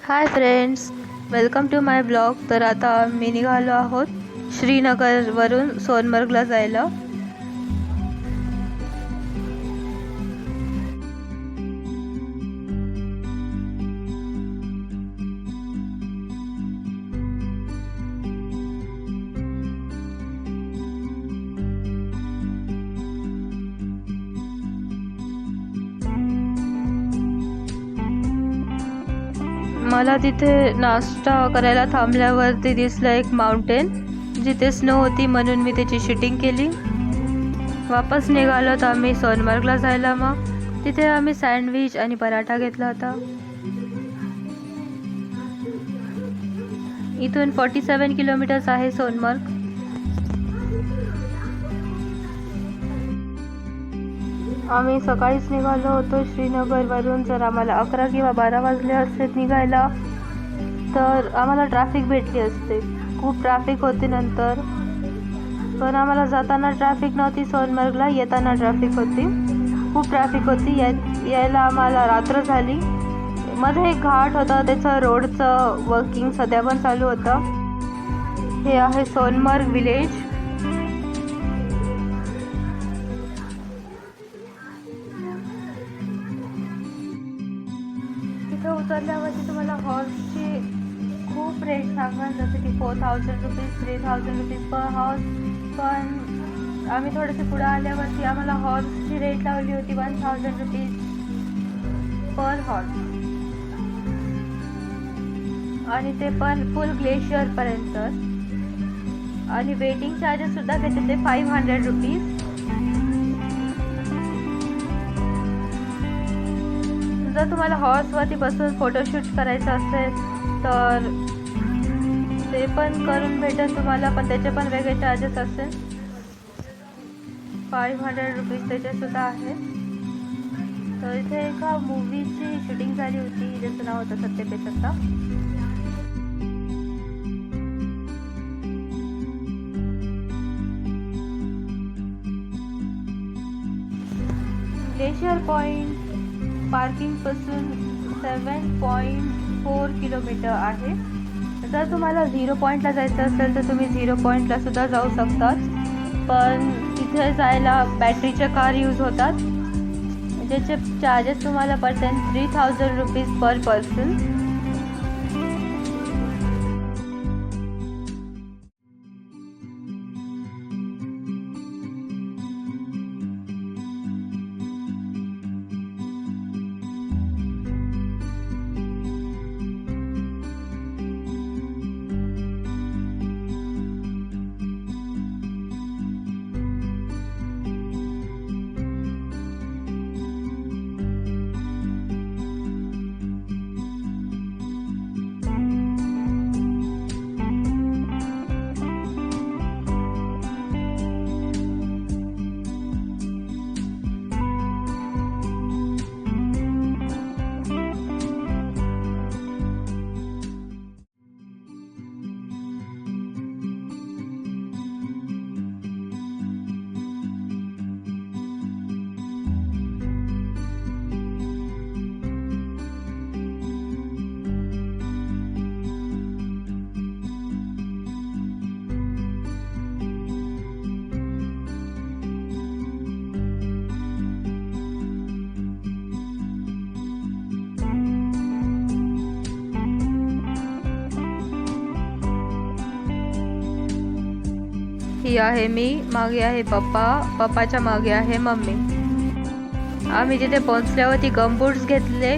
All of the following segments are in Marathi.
High friends, welcome to my blog. तर आता मी निघालो आहोत श्रीनगरवरून सोनमर्गला जायला. मला तिथे नाश्ता करायला थांबल्यावरती दिसलं एक माउंटेन, जिथे स्नो होती म्हणून मी त्याची शूटिंग केली. वापस निघालो तर आम्ही सोनमर्गला जायला. मग तिथे आम्ही सँडविच आणि पराठा घेतला होता. इथून 47 किलोमीटर्स आहे सोनमर्ग. आम्ही सकाळीच निघालो होतो श्रीनगरवरून. जर आम्हाला 11 किंवा 12 वाजले असते निघायला तर आम्हाला ट्रॅफिक भेटली असते. खूप ट्रॅफिक होती नंतर, पण आम्हाला जाताना ट्रॅफिक नव्हती. सोनमर्गला येताना ट्रॅफिक होती, खूप ट्रॅफिक होती. यायला आम्हाला रात्र झाली. मध्ये एक घाट होता, त्याचं रोडचं वर्किंग सध्या पण चालू होतं. हे आहे सोनमर्ग विलेज. तिथे उतरल्यावरती तुम्हाला हॉर्सची खूप रेट सांगा, जसं की 4000 रुपीज, 3000 रुपीज पर हॉर्स. पण आम्ही थोडेसे पुढे आल्यावरती आम्हाला हॉर्सची रेट लावली होती 1000 रुपीज पर हॉर्स, आणि ते पण फुल ग्लेशियरपर्यंत. आणि वेटिंग चार्जेस सुद्धा घेते ते 500 रुपीज. जर तुम्हाला हॉर्सवरती बसून फोटोशूट करायचं असेल तर ते पण करून भेटेल तुम्हाला, पण त्याचे पण वेगळे चार्जेस असेल. 500 रुपीज त्याचे सुद्धा आहेत. तर इथे एका मूवीची शूटिंग झाली होती, ज्याचं नाव होतं सत्य पे सत्ता. ग्लेशियर पॉइंट पार्किंगपासून 7.4 किलोमीटर आहे. जर तुम्हाला 0 पॉईंटला जायचं असेल तर तुम्ही 0 पॉईंटला सुद्धा जाऊ शकतात, पण तिथे जायला बॅटरीच्या कार यूज होतात, ज्याचे चार्जेस तुम्हाला पडतील 3000 रुपीज पर पर्सन. ही आहे मी, मागे आहे पप्पा, पप्पाच्या मागे आहे मम्मी. आम्ही तिथे पोहोचल्यावरती गमबूट्स घेतले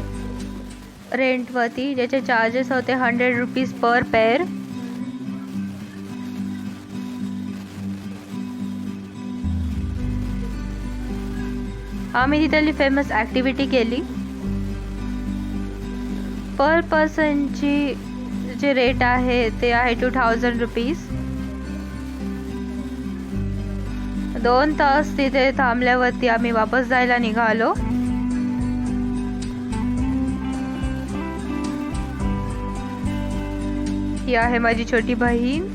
रेंटवरती, ज्याचे चार्जेस होते 100 रुपीज पर पेअर. आम्ही तिथली फेमस ॲक्टिव्हिटी केली. पर पर्सनची जे रेट आहे ते आहे 2000 रुपीज. 2 तास तिथे थांबल्यावरती आम्ही वापस जायला निघालो. ही आहे माझी छोटी बहीण.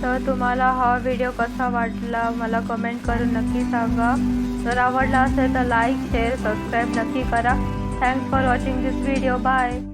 तर तुम्हाला हा व्हिडिओ कसा वाटला मला कमेंट करून नक्की सांगा. जर आवडला असेल तर लाईक शेअर सबस्क्राईब नक्की करा. Thanks for watching this video. Bye.